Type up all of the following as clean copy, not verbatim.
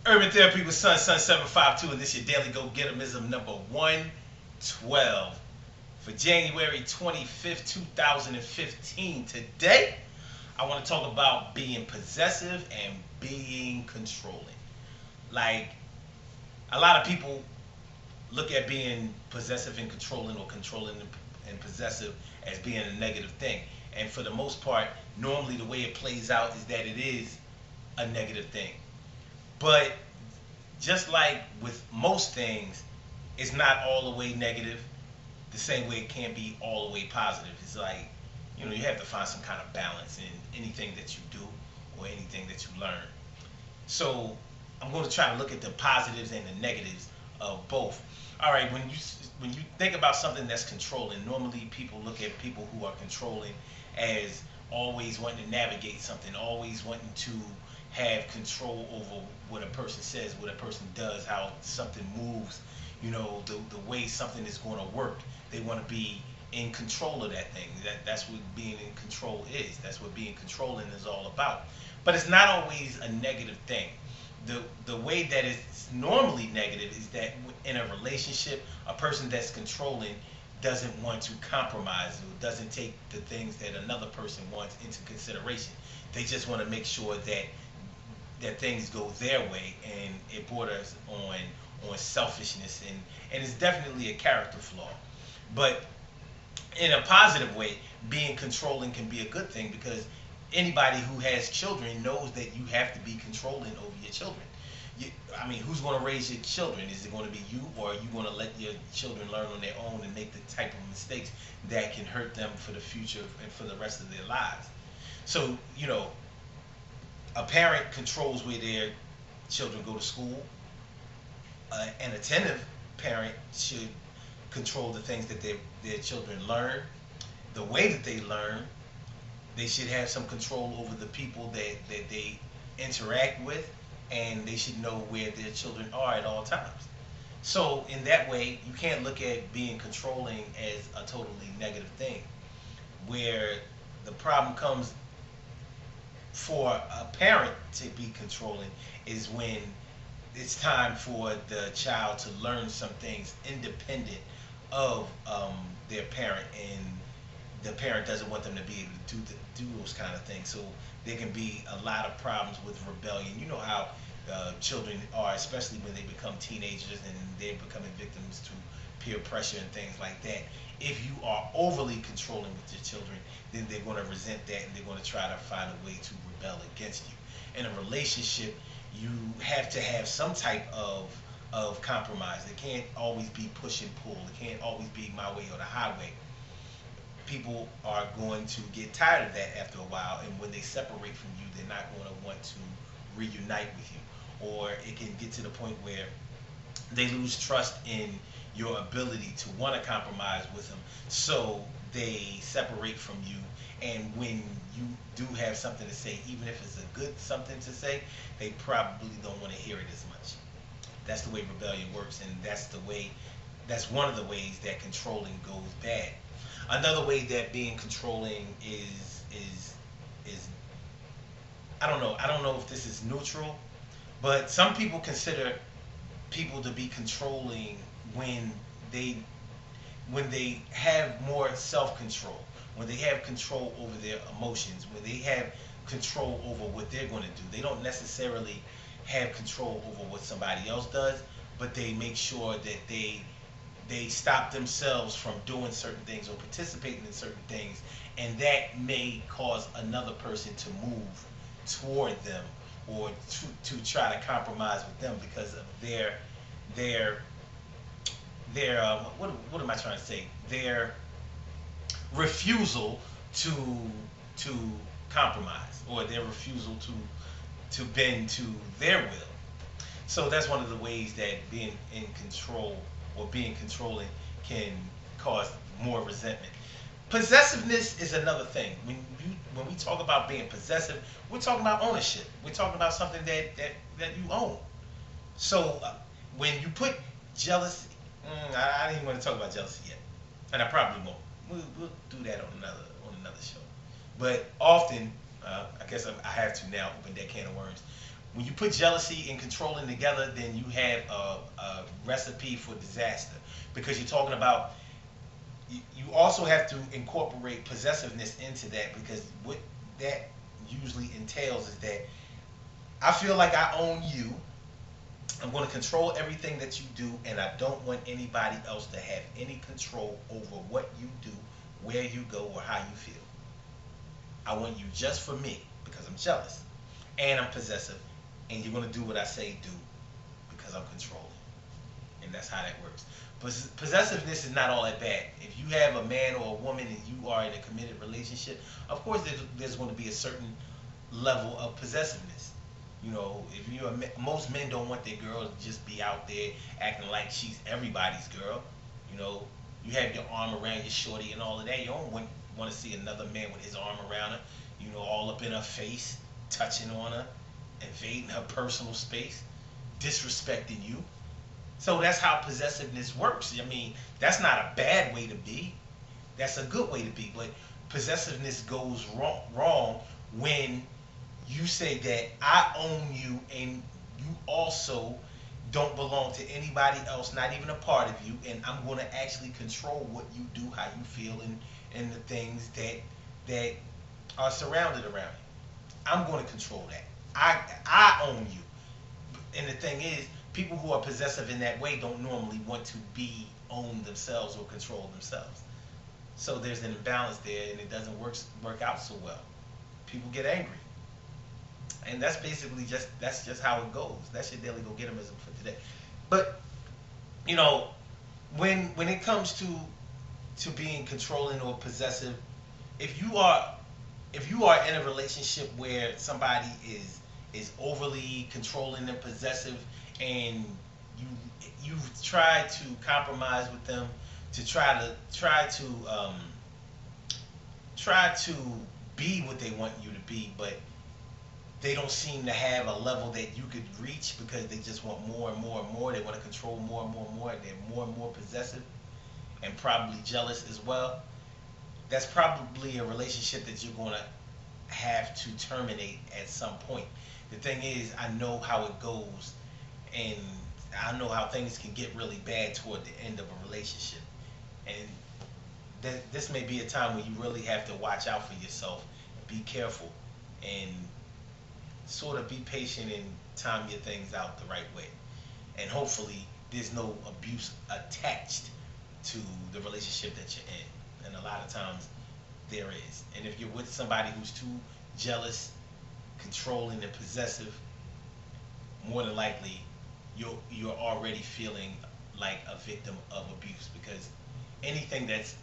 Urban Therapy with Sun 752, and this is your daily Gogetemism number 112 for January 25th, 2015. Today, I want to talk about being possessive and being controlling. Like, a lot of people look at being possessive and controlling, or controlling and possessive, as being a negative thing. And for the most part, normally the way it plays out is that it is a negative thing. But just like with most things, it's not all the way negative. The same way it can't be all the way positive. It's like, you have to find some kind of balance in anything that you do or anything that you learn. So I'm going to try to look at the positives and the negatives of both. All right, when you think about something that's controlling, normally people look at people who are controlling as always wanting to navigate something, always wanting to have control over what a person says, what a person does, how something moves, the way something is going to work. They want to be in control of that thing. That's what being in control is. That's what being controlling is all about. But it's not always a negative thing. The way that it's normally negative is that in a relationship, a person that's controlling doesn't want to compromise, or doesn't take the things that another person wants into consideration. They just want to make sure that things go their way, and it borders on selfishness, and it's definitely a character flaw. But in a positive way, being controlling can be a good thing, because anybody who has children knows that you have to be controlling over your children. Who's going to raise your children? Is it going to be you, or are you going to let your children learn on their own and make the type of mistakes that can hurt them for the future and for the rest of their lives? So, a parent controls where their children go to school. An attentive parent should control the things that their children learn, the way that they learn. They should have some control over the people that they interact with, and they should know where their children are at all times. So in that way, you can't look at being controlling as a totally negative thing. Where the problem comes for a parent to be controlling is when it's time for the child to learn some things independent of their parent, and the parent doesn't want them to be able to do those kind of things. So there can be a lot of problems with rebellion. You know how children are, especially when they become teenagers and they're becoming victims to peer pressure and things like that. If you are overly controlling with your children, then they're going to resent that, and they're going to try to find a way to rebel against you. In a relationship, you have to have some type of compromise. It can't always be push and pull. It can't always be my way or the highway. People are going to get tired of that after a while, and when they separate from you, they're not going to want to reunite with you. Or it can get to the point where they lose trust in your ability to want to compromise with them, so they separate from you. And when you do have something to say, even if it's a good something to say, they probably don't want to hear it as much. That's the way rebellion works, and that's one of the ways that controlling goes bad. Another way that being controlling is I don't know. I don't know if this is neutral, but some people consider people to be controlling when they have more self-control, when they have control over their emotions, when they have control over what they're going to do. They don't necessarily have control over what somebody else does, but they make sure that they stop themselves from doing certain things or participating in certain things, and that may cause another person to move toward them, or to try to compromise with them because of their what am I trying to say? Their refusal to compromise, or their refusal to bend to their will. So that's one of the ways that being in control or being controlling can cause more resentment. Possessiveness is another thing. When we talk about being possessive, we're talking about ownership. We're talking about something that you own. So when you put jealousy, I didn't even want to talk about jealousy yet, and I probably won't. We'll do that on another show. But often, I guess I have to now open that can of worms. When you put jealousy and controlling together, then you have a recipe for disaster, because you're talking about, you also have to incorporate possessiveness into that, because what that usually entails is that I feel like I own you. I'm going to control everything that you do, and I don't want anybody else to have any control over what you do, where you go, or how you feel. I want you just for me because I'm jealous and I'm possessive, and you're going to do what I say do because I'm controlling. And that's how that works. Possessiveness is not all that bad. If you have a man or a woman and you are in a committed relationship, of course there's going to be a certain level of possessiveness. You know, if you're most men don't want their girl to just be out there acting like she's everybody's girl. You know, you have your arm around your shorty and all of that. You don't want to see another man with his arm around her, you know, all up in her face, touching on her, invading her personal space, disrespecting you. So that's how possessiveness works. I mean, that's not a bad way to be. That's a good way to be. But possessiveness goes wrong when you say that I own you and you also don't belong to anybody else, not even a part of you, and I'm going to actually control what you do, how you feel, and the things that are surrounded around you. I'm going to control that. I own you. And the thing is, people who are possessive in that way don't normally want to be owned themselves or control themselves. So there's an imbalance there, and it doesn't work out so well. People get angry, and that's basically just how it goes. That's your daily Gogetemism for today. But you know, when it comes to being controlling or possessive, if you are in a relationship where somebody is overly controlling and possessive, and you've tried to compromise with them to try to be what they want you to be, but they don't seem to have a level that you could reach because they just want more and more and more. They want to control more and more and more. They're more and more possessive and probably jealous as well. That's probably a relationship that you're going to have to terminate at some point. The thing is, I know how it goes, and I know how things can get really bad toward the end of a relationship. And this may be a time when you really have to watch out for yourself and be careful and sort of be patient and time your things out the right way. And hopefully there's no abuse attached to the relationship that you're in. And a lot of times there is. And if you're with somebody who's too jealous, controlling, and possessive, more than likely you're already feeling like a victim of abuse, because anything that's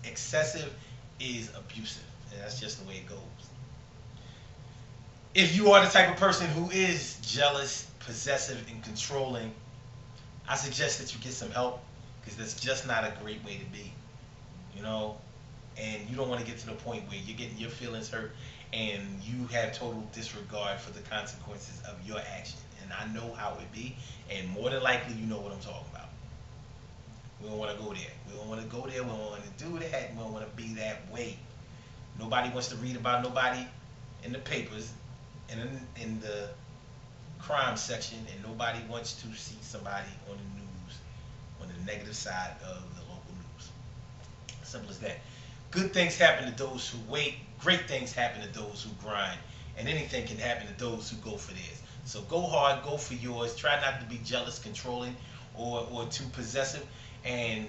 excessive is abusive, and that's just the way it goes. If you are the type of person who is jealous, possessive, and controlling, I suggest that you get some help, because that's just not a great way to be, you know. And you don't want to get to the point where you're getting your feelings hurt and you have total disregard for the consequences of your action. And I know how it be, and more than likely you know what I'm talking about. We don't want to go there. We don't want to go there. We don't want to do that. We don't want to be that way. Nobody wants to read about nobody in the papers and in the crime section, and nobody wants to see somebody on the news on the negative side of the local news. Simple as that. Good things happen to those who wait. Great things happen to those who grind. And anything can happen to those who go for theirs. So go hard, go for yours. Try not to be jealous, controlling, or too possessive. And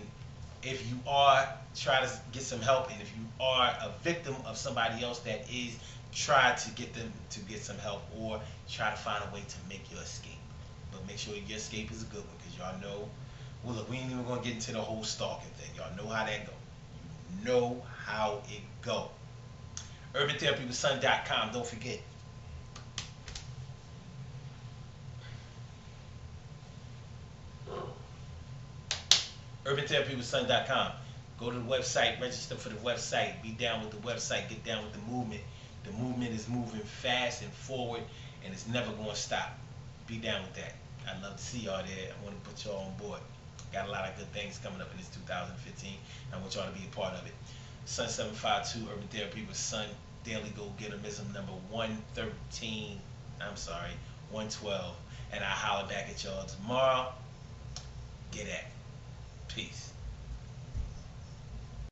if you are, try to get some help. And if you are a victim of somebody else that is, try to get them to get some help, or try to find a way to make your escape. But make sure your escape is a good one, because y'all know, well, look, we ain't even going to get into the whole stalking thing. Y'all know how that go. You know how it go. UrbanTherapyWithSon.com. Don't forget. UrbanTherapyWithSon.com. Go to the website, register for the website, be down with the website, get down with the movement. The movement is moving fast and forward, and it's never going to stop. Be down with that. I'd love to see y'all there. I want to put y'all on board. Got a lot of good things coming up in this 2015. I want y'all to be a part of it. Sun 752, Urban Therapy with Sun, Daily Gogetemism number 113. I'm sorry, 112. And I'll holler back at y'all tomorrow.